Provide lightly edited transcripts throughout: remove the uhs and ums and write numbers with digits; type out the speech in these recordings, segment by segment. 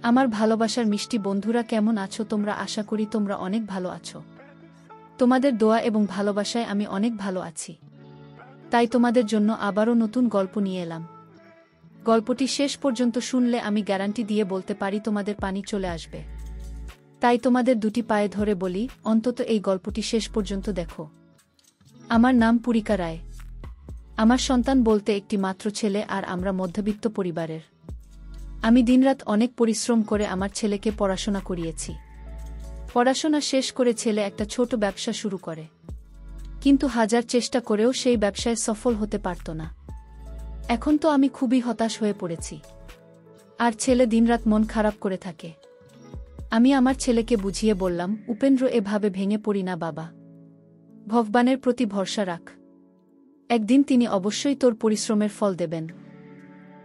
আমার ভালোবাসার মিষ্টি বন্ধুরা, কেমন আছো তোমরা? আশা করি তোমরা অনেক ভালো আছো। তোমাদের দোয়া এবং ভালোবাসায় আমি অনেক ভালো আছি। তাই তোমাদের জন্য আবারও নতুন গল্প নিয়ে এলাম। গল্পটি শেষ পর্যন্ত শুনলে আমি গ্যারান্টি দিয়ে বলতে পারি তোমাদের পানি চলে আসবে। তাই তোমাদের দুটি পায়ে ধরে বলি, অন্তত এই গল্পটি শেষ পর্যন্ত দেখো। আমার নাম পুরিকা রায়। আমার সন্তান বলতে একটি মাত্র ছেলে, আর আমরা মধ্যবিত্ত পরিবারের। আমি দিনরাত অনেক পরিশ্রম করে আমার ছেলেকে পড়াশোনা করিয়েছি। পড়াশোনা শেষ করে ছেলে একটা ছোট ব্যবসা শুরু করে, কিন্তু হাজার চেষ্টা করেও সেই ব্যবসায় সফল হতে পারত না। এখন তো আমি খুবই হতাশ হয়ে পড়েছি, আর ছেলে দিনরাত মন খারাপ করে থাকে। আমি আমার ছেলেকে বুঝিয়ে বললাম, উপেন্দ্র, এভাবে ভেঙে পড়ি না বাবা। ভগবানের প্রতি ভরসা রাখ। একদিন তিনি অবশ্যই তোর পরিশ্রমের ফল দেবেন।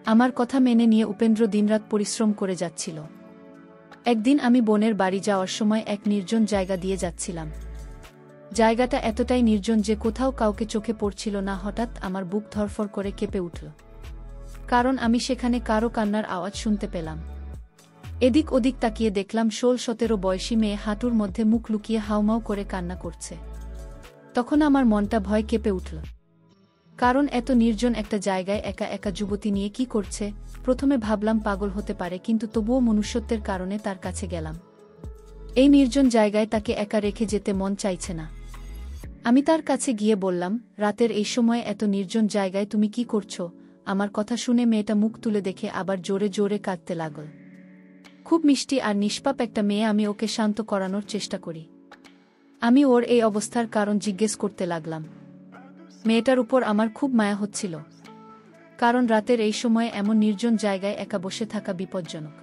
আমার কথা মেনে নিয়ে উপেন্দ্র দিনরাত পরিশ্রম করে যাচ্ছিল। একদিন আমি বোনের বাড়ি যাওয়ার সময় এক নির্জন জায়গা দিয়ে যাচ্ছিলাম। জায়গাটা এতটাই নির্জন যে কোথাও কাউকে চোখে পড়ছিল না। হঠাৎ আমার বুক ধরফর করে কেঁপে উঠল, কারণ আমি সেখানে কারো কান্নার আওয়াজ শুনতে পেলাম। এদিক ওদিক তাকিয়ে দেখলাম 16-17 বয়সী মেয়ে হাঁটুর মধ্যে মুখ লুকিয়ে হাউমাউ করে কান্না করছে। তখন আমার মনটা ভয় কেঁপে উঠল, কারণ এত নির্জন একটা জায়গায় একা একা যুবতী নিয়ে কি করছে। প্রথমে ভাবলাম পাগল হতে পারে, কিন্তু তবুও মনুষ্যত্বের কারণে তার কাছে গেলাম। এই নির্জন জায়গায় তাকে একা রেখে যেতে মন চাইছে না। আমি তার কাছে গিয়ে বললাম, রাতের এই সময় এত নির্জন জায়গায় তুমি কি করছো? আমার কথা শুনে মেয়েটা মুখ তুলে দেখে আবার জোরে জোরে কাঁদতে লাগল। খুব মিষ্টি আর নিষ্পাপ একটা মেয়ে। আমি ওকে শান্ত করানোর চেষ্টা করি। আমি ওর এই অবস্থার কারণ জিজ্ঞেস করতে লাগলাম। মেয়েটার উপর আমার খুব মায়া হচ্ছিল, কারণ রাতের এই সময়ে এমন নির্জন জায়গায় একা বসে থাকা বিপজ্জনক।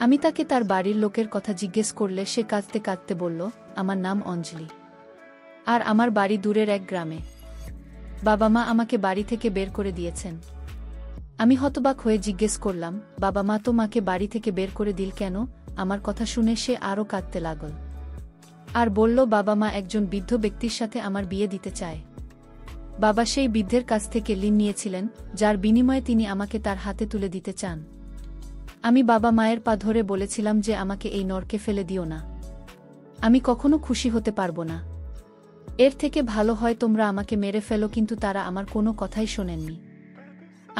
আমি তাকে তার বাড়ির লোকের কথা জিজ্ঞেস করলে সে কাঁদতে কাঁদতে বলল, আমার নাম অঞ্জলি, আর আমার বাড়ি দূরের এক গ্রামে। বাবা মা আমাকে বাড়ি থেকে বের করে দিয়েছেন। আমি হতবাক হয়ে জিজ্ঞেস করলাম, বাবা মা তো মাকে বাড়ি থেকে বের করে দিল কেন? আমার কথা শুনে সে আরও কাঁদতে লাগল, আর বলল, বাবা মা একজন বৃদ্ধ ব্যক্তির সাথে আমার বিয়ে দিতে চায়। বাবা সেই বৃদ্ধের কাছ থেকে ঋণ নিয়েছিলেন, যার বিনিময়ে তিনি আমাকে তার হাতে তুলে দিতে চান। আমি বাবা মায়ের পা ধরে বলেছিলাম যে আমাকে এই নরকে ফেলে দিও না। আমি কখনো খুশি হতে পারবো না। এর থেকে ভালো হয় তোমরা আমাকে মেরে ফেলো, কিন্তু তারা আমার কোনো কথাই শোনেননি।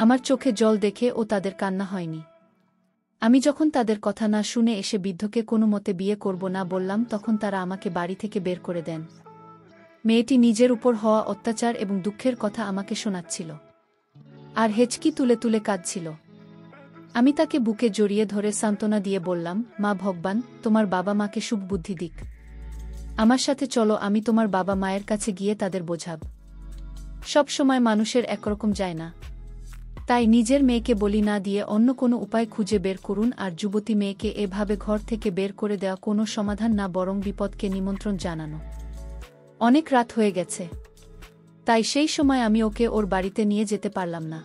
আমার চোখে জল দেখে ও তাদের কান্না হয়নি। আমি যখন তাদের কথা না শুনে এসে বৃদ্ধকে কোনো মতে বিয়ে করব না বললাম, তখন তারা আমাকে বাড়ি থেকে বের করে দেন। মেয়েটি নিজের উপর হওয়া অত্যাচার এবং দুঃখের কথা আমাকে শোনাচ্ছিল, আর হেঁচকি তুলে তুলে কাঁদছিল। আমি তাকে বুকে জড়িয়ে ধরে সান্ত্বনা দিয়ে বললাম, মা, ভগবান তোমার বাবা মাকে সুবুদ্ধি দিক। আমার সাথে চলো, আমি তোমার বাবা মায়ের কাছে গিয়ে তাদের বোঝাব। সব সময় মানুষের একরকম যায় না। তাই নিজের মেয়েকে বলি না দিয়ে অন্য কোনো উপায় খুঁজে বের করুন। আর যুবতী মেয়েকে এভাবে ঘর থেকে বের করে দেওয়া কোনো সমাধান না, বরং বিপদকে নিমন্ত্রণ জানানো। অনেক রাত হয়ে গেছে, তাই সেই সময় আমি ওকে ওর বাড়িতে নিয়ে যেতে পারলাম না।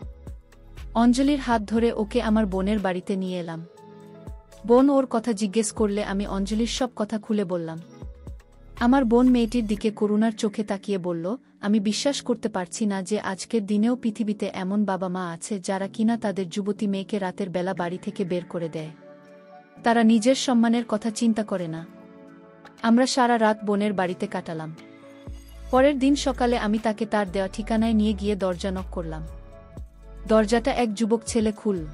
অঞ্জলির হাত ধরে ওকে আমার বোনের বাড়িতে নিয়ে এলাম। বোন ওর কথা জিজ্ঞেস করলে আমি অঞ্জলির সব কথা খুলে বললাম। আমার বোন মেয়েটির দিকে করুণার চোখে তাকিয়ে বলল, আমি বিশ্বাস করতে পারছি না যে আজকের দিনেও পৃথিবীতে এমন বাবা মা আছে যারা কিনা তাদের যুবতী মেয়েকে রাতের বেলা বাড়ি থেকে বের করে দেয়। তারা নিজের সম্মানের কথা চিন্তা করে না। আমরা সারা রাত বোনের বাড়িতে কাটালাম। পরের দিন সকালে আমি তাকে তার দেওয়া ঠিকানায় নিয়ে গিয়ে দরজা নক করলাম। দরজাটা এক যুবক ছেলে খুলল।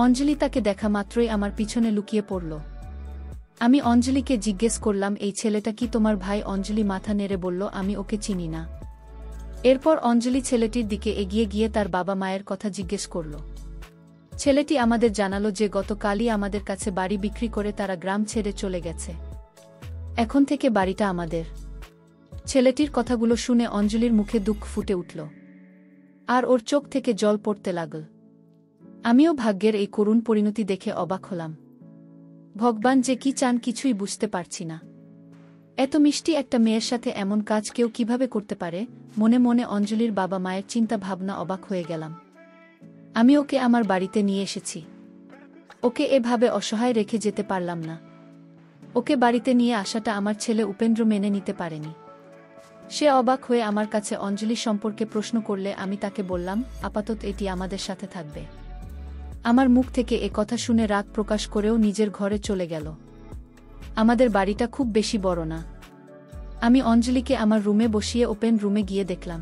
অঞ্জলি তাকে দেখা মাত্রই আমার পিছনে লুকিয়ে পড়ল। আমি অঞ্জলিকে জিজ্ঞেস করলাম, এই ছেলেটা কি তোমার ভাই? অঞ্জলি মাথা নেড়ে বলল, আমি ওকে চিনি না। এরপর অঞ্জলি ছেলেটির দিকে এগিয়ে গিয়ে তার বাবা মায়ের কথা জিজ্ঞেস করল। ছেলেটি আমাদের জানালো যে গতকালই আমাদের কাছে বাড়ি বিক্রি করে তারা গ্রাম ছেড়ে চলে গেছে। এখন থেকে বাড়িটা আমাদের। ছেলেটির কথাগুলো শুনে অঞ্জলির মুখে দুঃখ ফুটে উঠল, আর ওর চোখ থেকে জল পড়তে লাগল। আমিও ভাগ্যের এই করুণ পরিণতি দেখে অবাক হলাম। ভগবান যে কি চান কিছুই বুঝতে পারছি না। এত মিষ্টি একটা মেয়ের সাথে এমন কাজ কেউ কিভাবে করতে পারে? মনে মনে অঞ্জলির বাবা মায়ের চিন্তা ভাবনা অবাক হয়ে গেলাম। আমি ওকে আমার বাড়িতে নিয়ে এসেছি। ওকে এভাবে অসহায় রেখে যেতে পারলাম না। ওকে বাড়িতে নিয়ে আসাটা আমার ছেলে উপেন্দ্র মেনে নিতে পারেনি। সে অবাক হয়ে আমার কাছে অঞ্জলি সম্পর্কে প্রশ্ন করলে আমি তাকে বললাম, আপাতত এটি আমাদের সাথে থাকবে। আমার মুখ থেকে এ কথা শুনে রাগ প্রকাশ করেও নিজের ঘরে চলে গেল। আমাদের বাড়িটা খুব বেশি বড় না। আমি অঞ্জলিকে আমার রুমে বসিয়ে ওপেন রুমে গিয়ে দেখলাম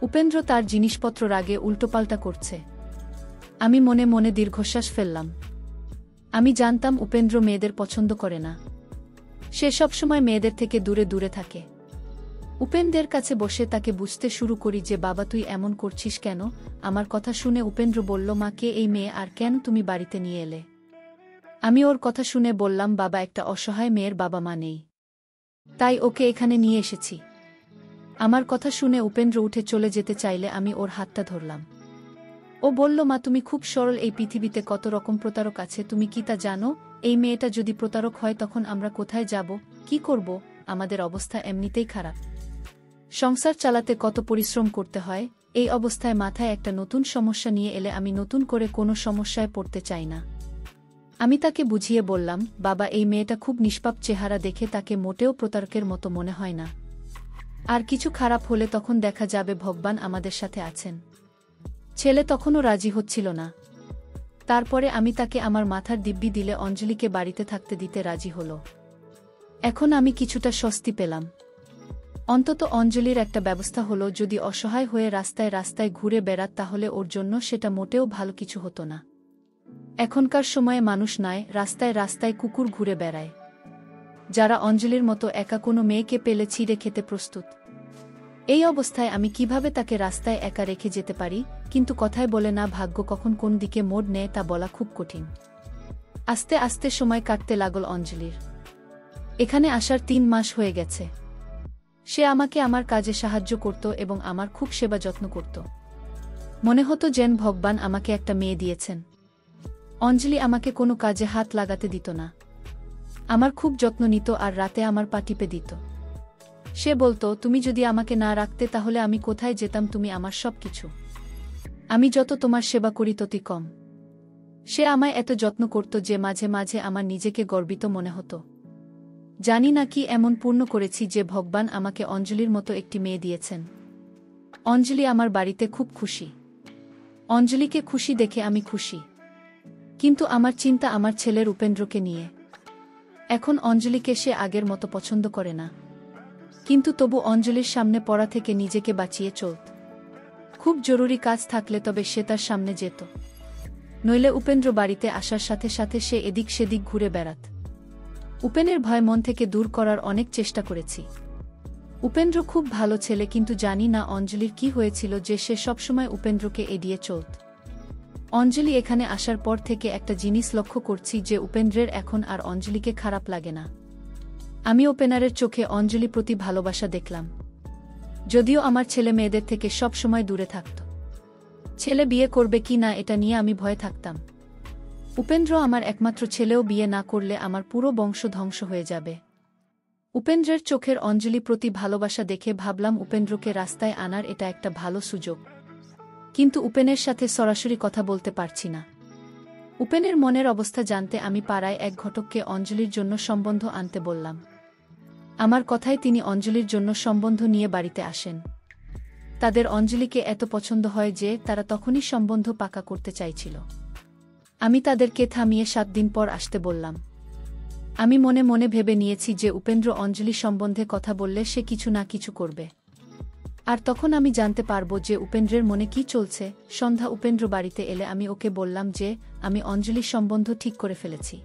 উপেন্দ্র তার জিনিসপত্র রাগে উল্টোপাল্টা করছে। আমি মনে মনে দীর্ঘশ্বাস ফেললাম। আমি জানতাম উপেন্দ্র মেয়েদের পছন্দ করে না। সে সবসময় মেয়েদের থেকে দূরে দূরে থাকে। উপেন্দ্রের কাছে বসে তাকে বুঝতে শুরু করি যে বাবা তুই এমন করছিস কেন। আমার কথা শুনে উপেন্দ্র বলল মা কে এই মেয়ে আর কেন তুমি বাড়িতে নিয়ে এলে। আমি ওর কথা শুনে বললাম বাবা একটা অসহায় মেয়ের বাবা মা নেই, তাই ওকে এখানে নিয়ে এসেছি। আমার কথা শুনে উপেন্দ্র উঠে চলে যেতে চাইলে আমি ওর হাতটা ধরলাম। ও বলল মা তুমি খুব সরল, এই পৃথিবীতে কত রকম প্রতারক আছে তুমি কি তা জানো। এই মেয়েটা যদি প্রতারক হয় তখন আমরা কোথায় যাব, কি করব। আমাদের অবস্থা এমনিতেই খারাপ। সংসার চালাতে কত পরিশ্রম করতে হয়। এই অবস্থায় মাথায় একটা নতুন সমস্যা নিয়ে এলে আমি নতুন করে কোনো সমস্যায় পড়তে চাই না। আমি তাকে বুঝিয়ে বললাম বাবা এই মেয়েটা খুব নিষ্পাপ, চেহারা দেখে তাকে মোটেও প্রতারকের মতো মনে হয় না। আর কিছু খারাপ হলে তখন দেখা যাবে ভগবান আমাদের সাথে আছেন। ছেলে তখনও রাজি হচ্ছিল না। তারপরে আমি তাকে আমার মাথার দিব্যি দিলে অঞ্জলিকে বাড়িতে থাকতে দিতে রাজি হল। এখন আমি কিছুটা স্বস্তি পেলাম। অন্তত অঞ্জলির একটা ব্যবস্থা হলো, যদি অসহায় হয়ে রাস্তায় রাস্তায় ঘুরে বেড়াত তাহলে ওর জন্য সেটা মোটেও ভালো কিছু হতো না। এখনকার সময়ে মানুষ নয়, রাস্তায় রাস্তায় কুকুর ঘুরে বেড়ায়, যারা অঞ্জলির মতো একা কোনো মেয়েকে পেলে ছিঁড়ে খেতে প্রস্তুত। এই অবস্থায় আমি কিভাবে তাকে রাস্তায় একা রেখে যেতে পারি। কিন্তু কথায় বলে না ভাগ্য কখন কোন দিকে মোড় নেয় তা বলা খুব কঠিন। আস্তে আস্তে সময় কাটতে লাগল অঞ্জলির। এখানে আসার 3 মাস হয়ে গেছে। সে আমাকে আমার কাজে সাহায্য করত এবং আমার খুব সেবা যত্ন করত। মনে হতো যেন ভগবান আমাকে একটা মেয়ে দিয়েছেন। অঞ্জলি আমাকে কোনো কাজে হাত লাগাতে দিত না। আমার খুব যত্ন নিত আর রাতে আমার পা টিপে দিত। সে বলতো তুমি যদি আমাকে না রাখতে তাহলে আমি কোথায় যেতাম, তুমি আমার সব কিছু। আমি যত তোমার সেবা করি ততই কম। সে আমায় এত যত্ন করত যে মাঝে মাঝে আমার নিজেকে গর্বিত মনে হতো। জানি না কি এমন পূর্ণ করেছি যে ভগবান আমাকে অঞ্জলির মতো একটি মেয়ে দিয়েছেন। অঞ্জলি আমার বাড়িতে খুব খুশি। অঞ্জলিকে খুশি দেখে আমি খুশি। কিন্তু আমার চিন্তা আমার ছেলের উপেন্দ্রকে নিয়ে। এখন অঞ্জলিকে সে আগের মতো পছন্দ করে না, কিন্তু তবু অঞ্জলির সামনে পড়া থেকে নিজেকে বাঁচিয়ে চলত। খুব জরুরি কাজ থাকলে তবে সে তার সামনে যেত, নইলে উপেন্দ্র বাড়িতে আসার সাথে সাথে সে এদিক সেদিক ঘুরে বেড়াত। উপেনের ভয় মন থেকে দূর করার অনেক চেষ্টা করেছি। উপেন্দ্র খুব ভালো ছেলে, কিন্তু জানি না অঞ্জলির কি হয়েছিল যে সে সবসময় উপেন্দ্রকে এড়িয়ে চলত। অঞ্জলি এখানে আসার পর থেকে একটা জিনিস লক্ষ্য করছি যে উপেন্দ্রের এখন আর অঞ্জলিকে খারাপ লাগে না। আমি ওপেনারের চোখে অঞ্জলি প্রতি ভালোবাসা দেখলাম। যদিও আমার ছেলে মেয়েদের থেকে সব সময় দূরে থাকত। ছেলে বিয়ে করবে কি না এটা নিয়ে আমি ভয়ে থাকতাম। উপেন্দ্র আমার একমাত্র ছেলেও বিয়ে না করলে আমার পুরো বংশ ধ্বংস হয়ে যাবে। উপেন্দ্রের চোখের অঞ্জলি প্রতি ভালোবাসা দেখে ভাবলাম উপেন্দ্রকে রাস্তায় আনার এটা একটা ভালো সুযোগ। কিন্তু উপেনের সাথে সরাসরি কথা বলতে পারছি না। উপেনের মনের অবস্থা জানতে আমি পাড়ায় এক ঘটককে অঞ্জলির জন্য সম্বন্ধ আনতে বললাম। আমার কথায় তিনি অঞ্জলির জন্য সম্বন্ধ নিয়ে বাড়িতে আসেন। তাদের অঞ্জলিকে এত পছন্দ হয় যে তারা তখনই সম্বন্ধ পাকা করতে চাইছিল। আমি তাদেরকে থামিয়ে 7 দিন পর আসতে বললাম। আমি মনে মনে ভেবে নিয়েছি যে উপেন্দ্র অঞ্জলি সম্বন্ধে কথা বললে সে কিছু না কিছু করবে, আর তখন আমি জানতে পারবো যে উপেন্দ্রের মনে কি চলছে। সন্ধ্যা উপেন্দ্র বাড়িতে এলে আমি ওকে বললাম যে আমি অঞ্জলির সম্বন্ধ ঠিক করে ফেলেছি।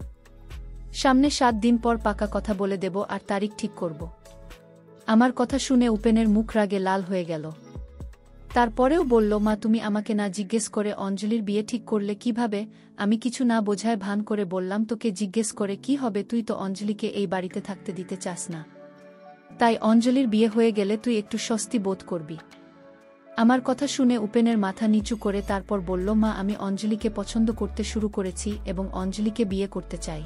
সামনে 7 দিন পর পাকা কথা বলে দেব আর তারিখ ঠিক করব। আমার কথা শুনে উপেনের মুখ রাগে লাল হয়ে গেল। তারপরেও বলল মা তুমি আমাকে না জিজ্ঞেস করে অঞ্জলির বিয়ে ঠিক করলে কিভাবে। আমি কিছু না বোঝায় ভান করে বললাম তোকে জিজ্ঞেস করে কি হবে, তুই তো অঞ্জলিকে এই বাড়িতে থাকতে দিতে চাস না, তাই অঞ্জলির বিয়ে হয়ে গেলে তুই একটু স্বস্তি বোধ করবি। আমার কথা শুনে উপেনের মাথা নিচু করে তারপর বলল মা আমি অঞ্জলিকে পছন্দ করতে শুরু করেছি এবং অঞ্জলিকে বিয়ে করতে চাই।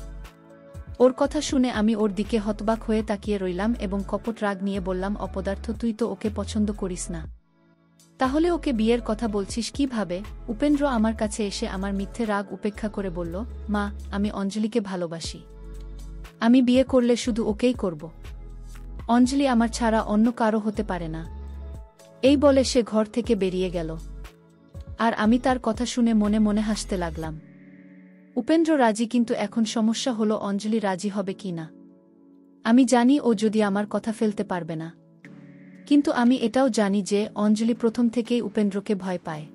ওর কথা শুনে আমি ওর দিকে হতবাক হয়ে তাকিয়ে রইলাম এবং কপট রাগ নিয়ে বললাম অপদার্থ, তুই তো ওকে পছন্দ করিস না, তাহলে ওকে বিয়ের কথা বলছিস কিভাবে। উপেন্দ্র আমার কাছে এসে আমার মিথ্যে রাগ উপেক্ষা করে বলল মা আমি অঞ্জলিকে ভালোবাসি, আমি বিয়ে করলে শুধু ওকেই করব। অঞ্জলি আমার ছাড়া অন্য কারো হতে পারে না। এই বলে সে ঘর থেকে বেরিয়ে গেল। আর আমি তার কথা শুনে মনে মনে হাসতে লাগলাম। উপেন্দ্র রাজি, কিন্তু এখন সমস্যা হলো অঞ্জলি রাজি হবে কি না। আমি জানি ও যদি আমার কথা ফেলতে পারবে না, কিন্তু আমি এটাও জানি যে অঞ্জলি প্রথম থেকেই উপেন্দ্রকে ভয় পায়।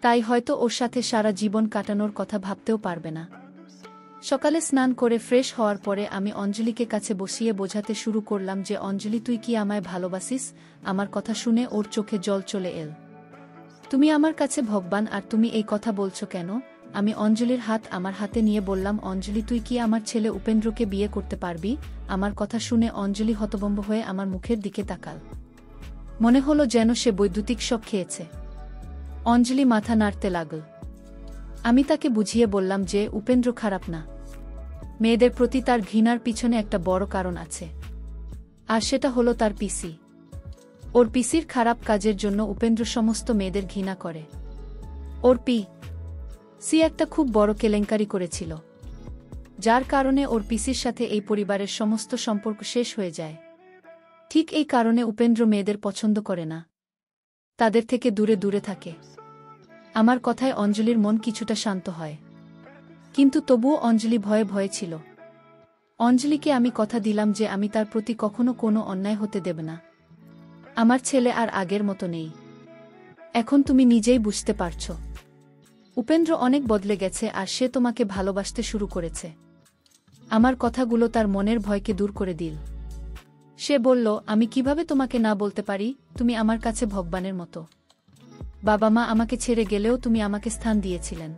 তাই হয়তো ওর সাথে সারা জীবন কাটানোর কথা ভাবতেও পারবে না। সকালে স্নান করে ফ্রেশ হওয়ার পরে আমি অঞ্জলিকে কাছে বসিয়ে বোঝাতে শুরু করলাম যে অঞ্জলি, তুই কি আমায় ভালোবাসিস? আমার কথা শুনে ওর চোখে জল চলে এল। তুমি আমার কাছে ভগবান, আর তুমি এই কথা বলছো কেন? আমি অঞ্জলির হাত আমার হাতে নিয়ে বললাম, অঞ্জলি, তুই কি আমার ছেলে উপেন্দ্রকে বিয়ে করতে পারবি? আমার কথা শুনে অঞ্জলি হতভম্ব হয়ে আমার মুখের দিকে তাকাল। মনে হলো যেন সে বৈদ্যুতিক শক খেয়েছে। অঞ্জলি মাথা নাড়তে লাগল। আমি তাকে বুঝিয়ে বললাম যে উপেন্দ্র খারাপ না। মেয়েদের প্রতি তার ঘৃণার পিছনে একটা বড় কারণ আছে, আর সেটা হলো তার পিসি। ওর পিসির খারাপ কাজের জন্য উপেন্দ্র সমস্ত মেয়েদের ঘৃণা করে। ওর পিসি একটা খুব বড় কেলেঙ্কারি করেছিল, যার কারণে ওর পিসির সাথে এই পরিবারের সমস্ত সম্পর্ক শেষ হয়ে যায়। ঠিক এই কারণে উপেন্দ্র মেয়েদের পছন্দ করে না, তাদের থেকে দূরে দূরে থাকে। আমার কথায় অঞ্জলির মন কিছুটা শান্ত হয়, কিন্তু তবুও অঞ্জলি ভয়ে ভয়ে ছিল। অঞ্জলিকে আমি কথা দিলাম যে আমি তার প্রতি কখনো কোনো অন্যায় হতে দেব না। আমার ছেলে আর আগের মতো নেই। এখন তুমি নিজেই বুঝতে পারছ, উপেন্দ্র অনেক বদলে গেছে আর সে তোমাকে ভালোবাসতে শুরু করেছে। আমার কথাগুলো তার মনের ভয়কে দূর করে দিল। সে বলল, আমি কিভাবে তোমাকে না বলতে পারি? তুমি আমার কাছে ভগবানের মতো। বাবা মা আমাকে ছেড়ে গেলেও তুমি আমাকে স্থান দিয়েছিলেন।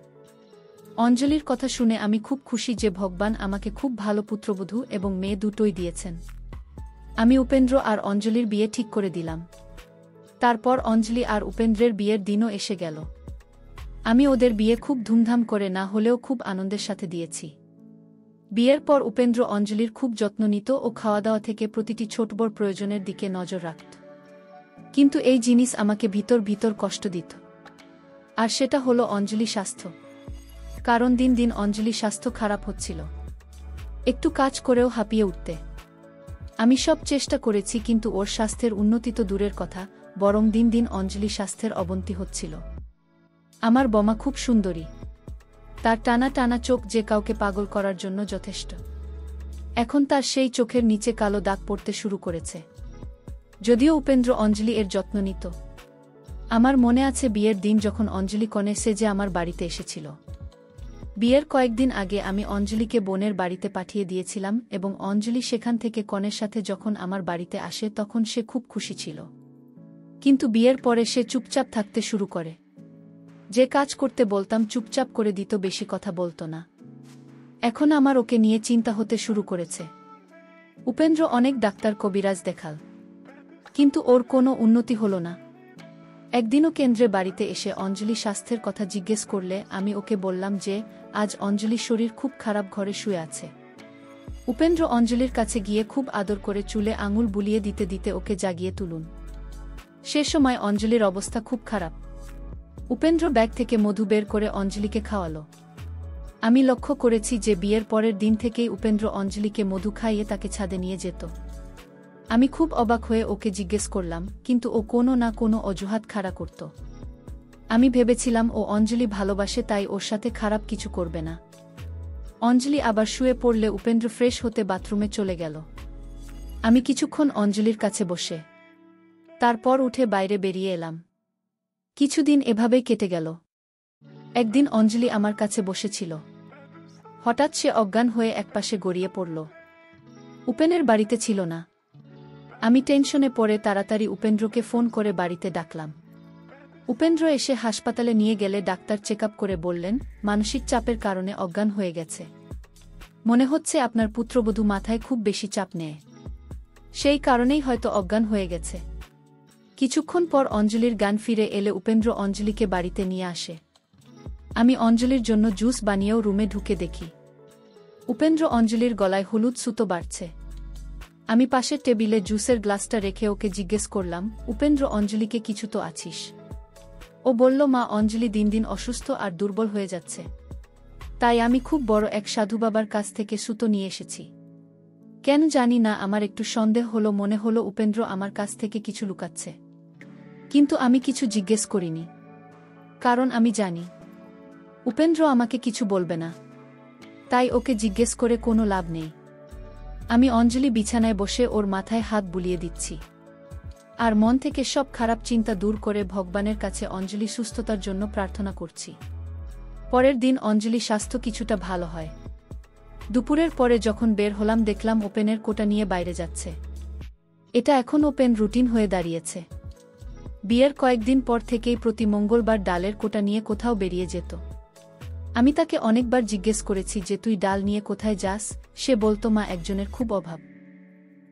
অঞ্জলির কথা শুনে আমি খুব খুশি যে ভগবান আমাকে খুব ভালো পুত্রবধূ এবং মেয়ে দুটোই দিয়েছেন। আমি উপেন্দ্র আর অঞ্জলির বিয়ে ঠিক করে দিলাম। তারপর অঞ্জলি আর উপেন্দ্রের বিয়ের দিনও এসে গেল। আমি ওদের বিয়ে খুব ধুমধাম করে না হলেও খুব আনন্দের সাথে দিয়েছি। বিয়ের পর উপেন্দ্র অঞ্জলির খুব যত্ন নিত ও খাওয়া দাওয়া থেকে প্রতিটি ছোট বড় প্রয়োজনের দিকে নজর রাখত। কিন্তু এই জিনিস আমাকে ভিতর ভিতর কষ্ট দিত, আর সেটা হলো অঞ্জলি স্বাস্থ্য। কারণ দিন দিন অঞ্জলি স্বাস্থ্য খারাপ হচ্ছিল, একটু কাজ করেও হাঁপিয়ে উঠতে। আমি সব চেষ্টা করেছি, কিন্তু ওর স্বাস্থ্যের উন্নতি তো দূরের কথা, বরং দিন দিন অঞ্জলি স্বাস্থ্যের অবনতি হচ্ছিল। আমার বমা খুব সুন্দরী, তার টানা টানা চোখ যে কাউকে পাগল করার জন্য যথেষ্ট। এখন তার সেই চোখের নিচে কালো দাগ পড়তে শুরু করেছে। যদিও উপেন্দ্র অঞ্জলি এর যত্ন নিত। আমার মনে আছে বিয়ের দিন যখন অঞ্জলি কনে সেজে আমার বাড়িতে এসেছিল। বিয়ের কয়েকদিন আগে আমি অঞ্জলিকে বোনের বাড়িতে পাঠিয়ে দিয়েছিলাম এবং অঞ্জলি সেখান থেকে কনের সাথে যখন আমার বাড়িতে আসে তখন সে খুব খুশি ছিল। কিন্তু বিয়ের পরে সে চুপচাপ থাকতে শুরু করে। যে কাজ করতে বলতাম চুপচাপ করে দিত, বেশি কথা বলতো না। এখন আমার ওকে নিয়ে চিন্তা হতে শুরু করেছে। উপেন্দ্র অনেক ডাক্তার কবিরাজ দেখাল, কিন্তু ওর কোনো উন্নতি হলো না। একদিনও কেন্দ্রে বাড়িতে এসে অঞ্জলি স্বাস্থ্যের কথা জিজ্ঞেস করলে আমি ওকে বললাম যে আজ অঞ্জলির শরীর খুব খারাপ, ঘরে শুয়ে আছে। উপেন্দ্র অঞ্জলির কাছে গিয়ে খুব আদর করে চুলে আঙুল বুলিয়ে দিতে দিতে ওকে জাগিয়ে তুলুন। সে সময় অঞ্জলির অবস্থা খুব খারাপ। উপেন্দ্র ব্যাগ থেকে মধু বের করে অঞ্জলিকে খাওয়ালো। আমি লক্ষ্য করেছি যে বিয়ের পরের দিন থেকেই উপেন্দ্র অঞ্জলিকে মধু খাইয়ে তাকে ছাদে নিয়ে যেত। আমি খুব অবাক হয়ে ওকে জিজ্ঞেস করলাম, কিন্তু ও কোনো না কোনো অজুহাত খাড়া করত। আমি ভেবেছিলাম ও অঞ্জলি ভালোবাসে, তাই ওর সাথে খারাপ কিছু করবে না। অঞ্জলি আবার শুয়ে পড়লে উপেন্দ্র ফ্রেশ হতে বাথরুমে চলে গেল। আমি কিছুক্ষণ অঞ্জলির কাছে বসে তারপর উঠে বাইরে বেরিয়ে এলাম। কিছুদিন এভাবেই কেটে গেল। একদিন অঞ্জলি আমার কাছে বসেছিল। হঠাৎ সে অজ্ঞান হয়ে একপাশে গড়িয়ে পড়ল। উপেনের বাড়িতে ছিল না। আমি টেনশনে পড়ে তাড়াতাড়ি উপেন্দ্রকে ফোন করে বাড়িতে ডাকলাম। উপেন্দ্র এসে হাসপাতালে নিয়ে গেলে ডাক্তার চেকআপ করে বললেন, মানসিক চাপের কারণে অজ্ঞান হয়ে গেছে। মনে হচ্ছে আপনার পুত্রবধূ মাথায় খুব বেশি চাপ নেয়, সেই কারণেই হয়তো অজ্ঞান হয়ে গেছে। কিছুক্ষণ পর অঞ্জলির জ্ঞান ফিরে এলে উপেন্দ্র অঞ্জলিকে বাড়িতে নিয়ে আসে। আমি অঞ্জলির জন্য জুস বানিয়েও রুমে ঢুকে দেখি উপেন্দ্র অঞ্জলির গলায় হলুদ সুতো বাড়ছে। আমি পাশের টেবিলে জুসের গ্লাসটা রেখে ওকে জিজ্ঞেস করলাম, উপেন্দ্র, অঞ্জলিকে কিছু তো আছিস? ও বলল, মা, অঞ্জলি দিন দিন অসুস্থ আর দুর্বল হয়ে যাচ্ছে, তাই আমি খুব বড় এক সাধু বাবার কাছ থেকে সুতো নিয়ে এসেছি। কেন জানি না আমার একটু সন্দেহ হলো, মনে হলো উপেন্দ্র আমার কাছ থেকে কিছু লুকাচ্ছে। কিন্তু আমি কিছু জিজ্ঞেস করিনি, কারণ আমি জানি উপেন্দ্র আমাকে কিছু বলবে না। তাই ওকে জিজ্ঞেস করে কোনো লাভ নেই। আমি অঞ্জলি বিছানায় বসে ওর মাথায় হাত বুলিয়ে দিচ্ছি আর মন থেকে সব খারাপ চিন্তা দূর করে ভগবানের কাছে অঞ্জলি সুস্থতার জন্য প্রার্থনা করছি। পরের দিন অঞ্জলি স্বাস্থ্য কিছুটা ভালো হয়। দুপুরের পরে যখন বের হলাম দেখলাম ওপেনের কোটা নিয়ে বাইরে যাচ্ছে। এটা এখন ওপেন রুটিন হয়ে দাঁড়িয়েছে। বিয়ের কয়েকদিন পর থেকেই প্রতি মঙ্গলবার ডালের কোটা নিয়ে কোথাও বেরিয়ে যেত। আমি তাকে অনেকবার জিজ্ঞেস করেছি যে তুই ডাল নিয়ে কোথায় যাস, সে বলতো মা একজনের খুব অভাব,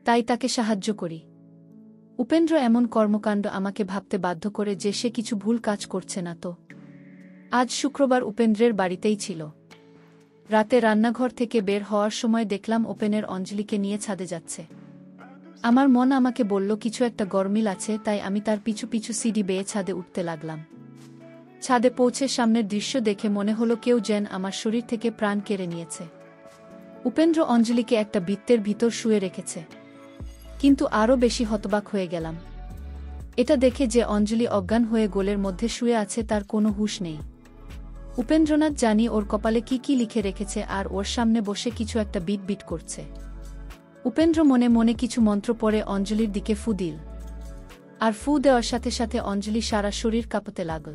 তাই তাকে সাহায্য করি। উপেন্দ্র এমন কর্মকাণ্ড আমাকে ভাবতে বাধ্য করে যে সে কিছু ভুল কাজ করছে না তো। আজ শুক্রবার উপেন্দ্রের বাড়িতেই ছিল। রাতে রান্নাঘর থেকে বের হওয়ার সময় দেখলাম ওপেনের অঞ্জলিকে নিয়ে ছাদে যাচ্ছে। আমার মন আমাকে বলল কিছু একটা গরমিল আছে, তাই আমি তার পিছু পিছু সিঁড়ি বেয়ে ছাদে উঠতে লাগলাম। ছাদে পৌঁছে সামনের দৃশ্য দেখে মনে হলো কেউ যেন আমার শরীর থেকে প্রাণ কেড়ে নিয়েছে। উপেন্দ্র অঞ্জলিকে একটা বৃত্তের ভিতর শুয়ে রেখেছে। কিন্তু আরও বেশি হতবাক হয়ে গেলাম এটা দেখে যে অঞ্জলি অজ্ঞান হয়ে গোলের মধ্যে শুয়ে আছে, তার কোনো হুঁশ নেই। উপেন্দ্রনাথ জানি ওর কপালে কি কি লিখে রেখেছে আর ওর সামনে বসে কিছু একটা বিট বিট করছে। উপেন্দ্র মনে মনে কিছু মন্ত্র পড়ে অঞ্জলির দিকে ফু দিল, আর ফু দেওয়ার সাথে সাথে অঞ্জলি সারা শরীর কাঁপতে লাগল।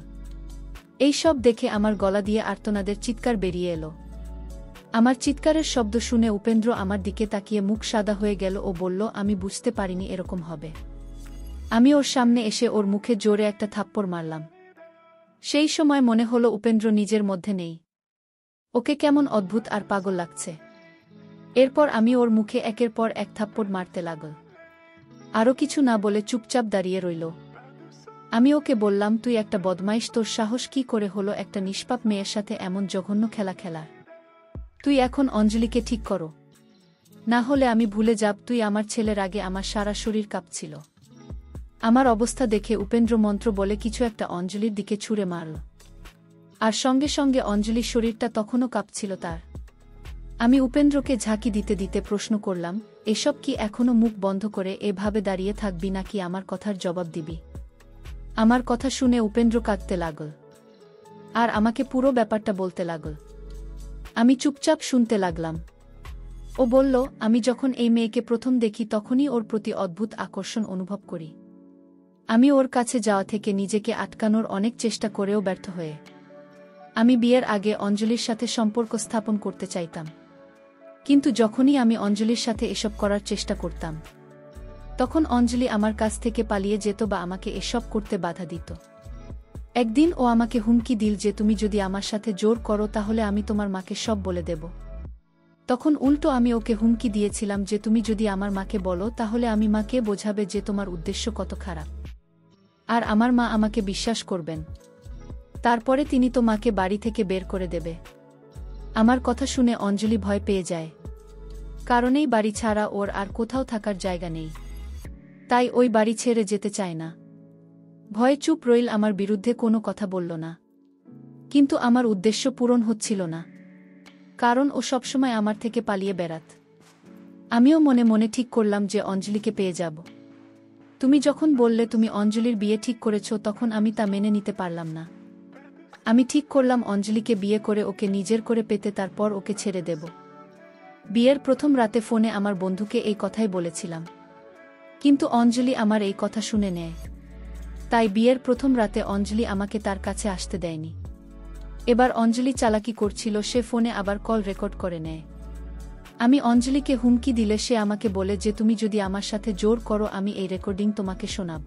এই সব দেখে আমার গলা দিয়ে আর্তনাদের চিৎকার বেরিয়ে এলো। আমার চিৎকারের শব্দ শুনে উপেন্দ্র আমার দিকে তাকিয়ে মুখ সাদা হয়ে গেল ও বলল, আমি বুঝতে পারিনি এরকম হবে। আমি ওর সামনে এসে ওর মুখে জোরে একটা থাপ্পড় মারলাম। সেই সময় মনে হলো উপেন্দ্র নিজের মধ্যে নেই। ওকে কেমন অদ্ভুত আর পাগল লাগছে। এরপর আমি ওর মুখে একের পর এক থাপ্পড় মারতে লাগল। আরও কিছু না বলে চুপচাপ দাঁড়িয়ে রইল। আমি ওকে বললাম, তুই একটা বদমাইশ, তোর সাহস কি করে হলো একটা নিষ্পাপ মেয়ের সাথে এমন জঘন্য খেলা খেলার? তুই এখন অঞ্জলিকে ঠিক করো, না হলে আমি ভুলে যাব তুই আমার ছেলের আগে আমার সারা শরীর কাঁপছিল। আমার অবস্থা দেখে উপেন্দ্র মন্ত্র বলে কিছু একটা অঞ্জলির দিকে ছুঁড়ে মারল, আর সঙ্গে সঙ্গে অঞ্জলির শরীরটা তখনও কাঁপছিল তার। আমি উপেন্দ্রকে ঝাঁকি দিতে দিতে প্রশ্ন করলাম, এসব কি এখনো মুখ বন্ধ করে এভাবে দাঁড়িয়ে থাকবি নাকি আমার কথার জবাব দিবি? আমার কথা শুনে উপেন্দ্র কাঁদতে লাগল আর আমাকে পুরো ব্যাপারটা বলতে লাগল। আমি চুপচাপ শুনতে লাগলাম। ও বলল, আমি যখন এই মেয়েকে প্রথম দেখি তখনই ওর প্রতি অদ্ভুত আকর্ষণ অনুভব করি। আমি ওর কাছে যাওয়া থেকে নিজেকে আটকানোর অনেক চেষ্টা করেও ব্যর্থ হয়ে আমি বিয়ের আগে অঞ্জলির সাথে সম্পর্ক স্থাপন করতে চাইতাম। কিন্তু যখনই আমি অঞ্জলির সাথে এসব করার চেষ্টা করতাম, তখন অঞ্জলি আমার কাছ থেকে পালিয়ে যেত বা আমাকে এসব করতে বাধা দিত। একদিন ও আমাকে হুমকি দিল যে তুমি যদি আমার সাথে জোর করো তাহলে আমি তোমার মাকে সব বলে দেব। তখন উল্টো আমি ওকে হুমকি দিয়েছিলাম যে তুমি যদি আমার মাকে বলো তাহলে আমি মাকে বোঝাবে যে তোমার উদ্দেশ্য কত খারাপ, আর আমার মা আমাকে বিশ্বাস করবেন। তারপরে তিনি তো মাকে বাড়ি থেকে বের করে দেবে। আমার কথা শুনে অঞ্জলি ভয় পেয়ে যায়, কারণ এই বাড়ি ছাড়া ওর আর কোথাও থাকার জায়গা নেই। তাই ওই বাড়ি ছেড়ে যেতে চায় না। ভয়ে চুপ রইল, আমার বিরুদ্ধে কোনো কথা বলল না। কিন্তু আমার উদ্দেশ্য পূরণ হচ্ছিল না, কারণ ও সবসময় আমার থেকে পালিয়ে বেড়াত। আমিও মনে মনে ঠিক করলাম যে অঞ্জলিকে পেয়ে যাব। তুমি যখন বললে তুমি অঞ্জলির বিয়ে ঠিক করেছ, তখন আমি তা মেনে নিতে পারলাম না। আমি ঠিক করলাম অঞ্জলিকে বিয়ে করে ওকে নিজের করে পেতে, তারপর ওকে ছেড়ে দেব। বিয়ের প্রথম রাতে ফোনে আমার বন্ধুকে এই কথাই বলেছিলাম, কিন্তু অঞ্জলি আমার এই কথা শুনে নেয়। তাই বিয়ের প্রথম রাতে অঞ্জলি আমাকে তার কাছে আসতে দেয়নি। এবার অঞ্জলি চালাকি করছিল, সে ফোনে আবার কল রেকর্ড করে নেয়। আমি অঞ্জলিকে হুমকি দিলে সে আমাকে বলে যে তুমি যদি আমার সাথে জোর করো আমি এই রেকর্ডিং তোমাকে শোনাব।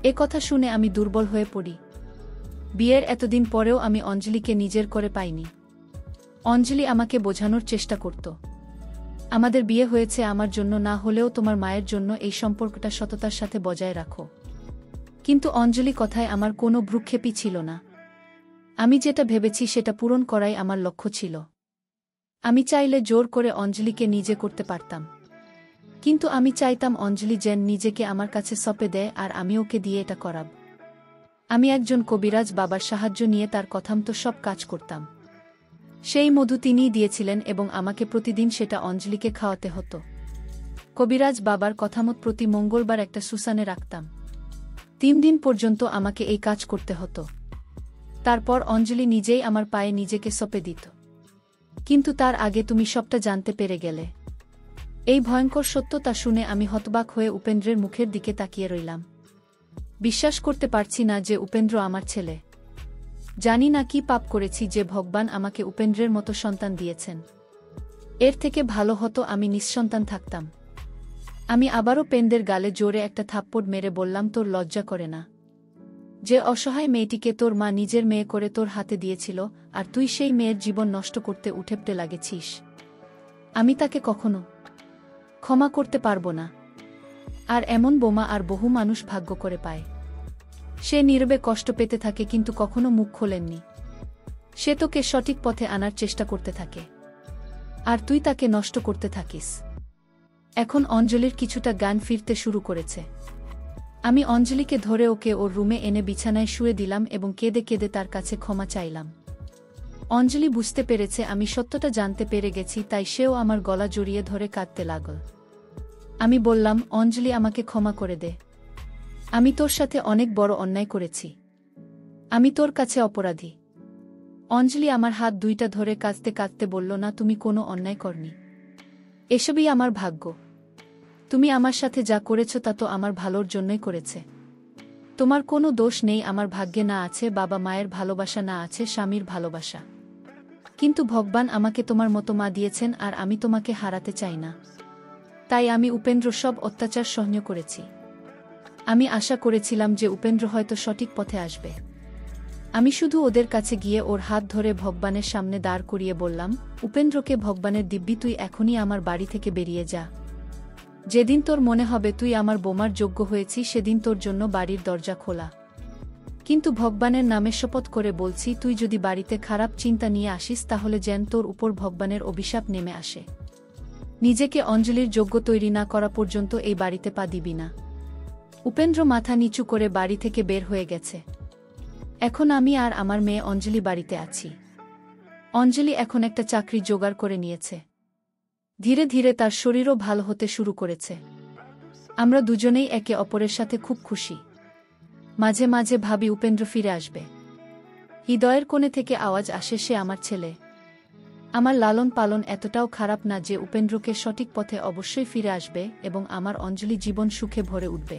এ কথা শুনে আমি দুর্বল হয়ে পড়ি। বিয়ের এতদিন পরেও আমি অঞ্জলিকে নিজের করে পাইনি। অঞ্জলি আমাকে বোঝানোর চেষ্টা করত, আমাদের বিয়ে হয়েছে আমার জন্য না হলেও তোমার মায়ের জন্য, এই সম্পর্কটা সততার সাথে বজায় রাখো। কিন্তু অঞ্জলি কথায় আমার কোনো ভ্রুক্ষেপই ছিল না। আমি যেটা ভেবেছি সেটা পূরণ করাই আমার লক্ষ্য ছিল। আমি চাইলে জোর করে অঞ্জলিকে নিজে করতে পারতাম, কিন্তু আমি চাইতাম অঞ্জলি যেন নিজেকে আমার কাছে সঁপে দেয় আর আমি ওকে দিয়ে এটা করাব। আমি একজন কবিরাজ বাবার সাহায্য নিয়ে তার কথামতো সব কাজ করতাম। সেই মধু তিনিই দিয়েছিলেন এবং আমাকে প্রতিদিন সেটা অঞ্জলিকে খাওয়াতে হতো। কবিরাজ বাবার কথামত প্রতি মঙ্গলবার একটা সুসানে রাখতাম। 3 দিন পর্যন্ত আমাকে এই কাজ করতে হতো। তারপর অঞ্জলি নিজেই আমার পায়ে নিজেকে সঁপে দিত। কিন্তু তার আগে তুমি সবটা জানতে পেরে গেলে। এই ভয়ঙ্কর সত্যতা শুনে আমি হতবাক হয়ে উপেন্দ্রের মুখের দিকে তাকিয়ে রইলাম। বিশ্বাস করতে পারছি না যে উপেন্দ্র আমার ছেলে। জানি না কি পাপ করেছি যে ভগবান আমাকে উপেন্দ্রের মতো সন্তান দিয়েছেন। এর থেকে ভালো হতো আমি নিঃসন্তান থাকতাম। আমি আবারও পেনদের গালে জোরে একটা থাপ্পড় মেরে বললাম, তোর লজ্জা করে না? যে অসহায় মেয়েটিকে তোর মা নিজের মেয়ে করে তোর হাতে দিয়েছিল, আর তুই সেই মেয়ের জীবন নষ্ট করতে উঠেপটে লাগেছিস। আমি তাকে কখনো ক্ষমা করতে পারব না। আর এমন বোমা আর বহু মানুষ ভাগ্য করে পায়। সে নীরবে কষ্ট পেতে থাকে কিন্তু কখনো মুখ খোলেননি। সে তোকে সঠিক পথে আনার চেষ্টা করতে থাকে, আর তুই তাকে নষ্ট করতে থাকিস। এখন অঞ্জলির কিছুটা জ্ঞান ফিরতে শুরু করেছে। আমি অঞ্জলিকে ধরে ওকে ওর রুমে এনে বিছানায় শুয়ে দিলাম এবং কেঁদে কেঁদে তার কাছে ক্ষমা চাইলাম। অঞ্জলি বুঝতে পেরেছে আমি সত্যটা জানতে পেরে গেছি, তাই সেও আমার গলা জড়িয়ে ধরে কাঁদতে লাগল। আমি বললাম, অঞ্জলি, আমাকে ক্ষমা করে দে। আমি তোর সাথে অনেক বড় অন্যায় করেছি। আমি তোর কাছে অপরাধী। অঞ্জলি আমার হাত দুইটা ধরে কাঁদতে কাঁদতে বলল, না, তুমি কোনো অন্যায় করনি। এসবই আমার ভাগ্য। তুমি আমার সাথে যা করেছ তা তো আমার ভালোর জন্যই করেছে। তোমার কোনো দোষ নেই। আমার ভাগ্যে না আছে বাবা মায়ের ভালোবাসা, না আছে স্বামীর ভালোবাসা। কিন্তু ভগবান আমাকে তোমার মতো মা দিয়েছেন, আর আমি তোমাকে হারাতে চাই না। তাই আমি উপেন্দ্র সব অত্যাচার সহ্য করেছি। আমি আশা করেছিলাম যে উপেন্দ্র হয়তো সঠিক পথে আসবে। আমি শুধু ওদের কাছে গিয়ে ওর হাত ধরে ভগবানের সামনে দাঁড় করিয়ে বললাম, উপেন্দ্রকে ভগবানের দিব্যি, তুই এখনই আমার বাড়ি থেকে বেরিয়ে যা। যেদিন তোর মনে হবে তুই আমার বোমার যোগ্য হয়েছি, সেদিন তোর জন্য বাড়ির দরজা খোলা। কিন্তু ভগবানের নামে শপথ করে বলছি, তুই যদি বাড়িতে খারাপ চিন্তা নিয়ে আসিস তাহলে যেন তোর উপর ভগবানের অভিশাপ নেমে আসে। নিজেকে অঞ্জলির যোগ্য তৈরি না করা পর্যন্ত এই বাড়িতে পা দিবি না। উপেন্দ্র মাথা নিচু করে বাড়ি থেকে বের হয়ে গেছে। এখন আমি আর আমার মেয়ে অঞ্জলি বাড়িতে আছি। অঞ্জলি এখন একটা চাকরি জোগাড় করে নিয়েছে। ধীরে ধীরে তার শরীরও ভালো হতে শুরু করেছে। আমরা দুজনেই একে অপরের সাথে খুব খুশি। মাঝে মাঝে ভাবি উপেন্দ্র ফিরে আসবে। হৃদয়ের কোণে থেকে আওয়াজ আসে, সে আমার ছেলে। আমার লালন পালন এতটাও খারাপ না যে উপেন্দ্রকে সঠিক পথে অবশ্যই ফিরে আসবে এবং আমার অঞ্জলি জীবন সুখে ভরে উঠবে।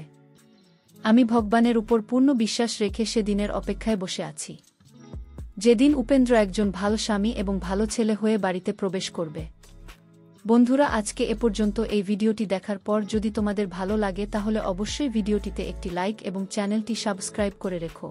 আমি ভগবানের উপর পূর্ণ বিশ্বাস রেখে সেদিনের অপেক্ষায় বসে আছি, যেদিন উপেন্দ্র একজন ভালো স্বামী এবং ভালো ছেলে হয়ে বাড়িতে প্রবেশ করবে। বন্ধুরা, আজকে এ পর্যন্ত। এই ভিডিওটি দেখার পর যদি তোমাদের ভালো লাগে তাহলে অবশ্যই ভিডিওটিতে একটি লাইক এবং চ্যানেলটি সাবস্ক্রাইব করে রেখো।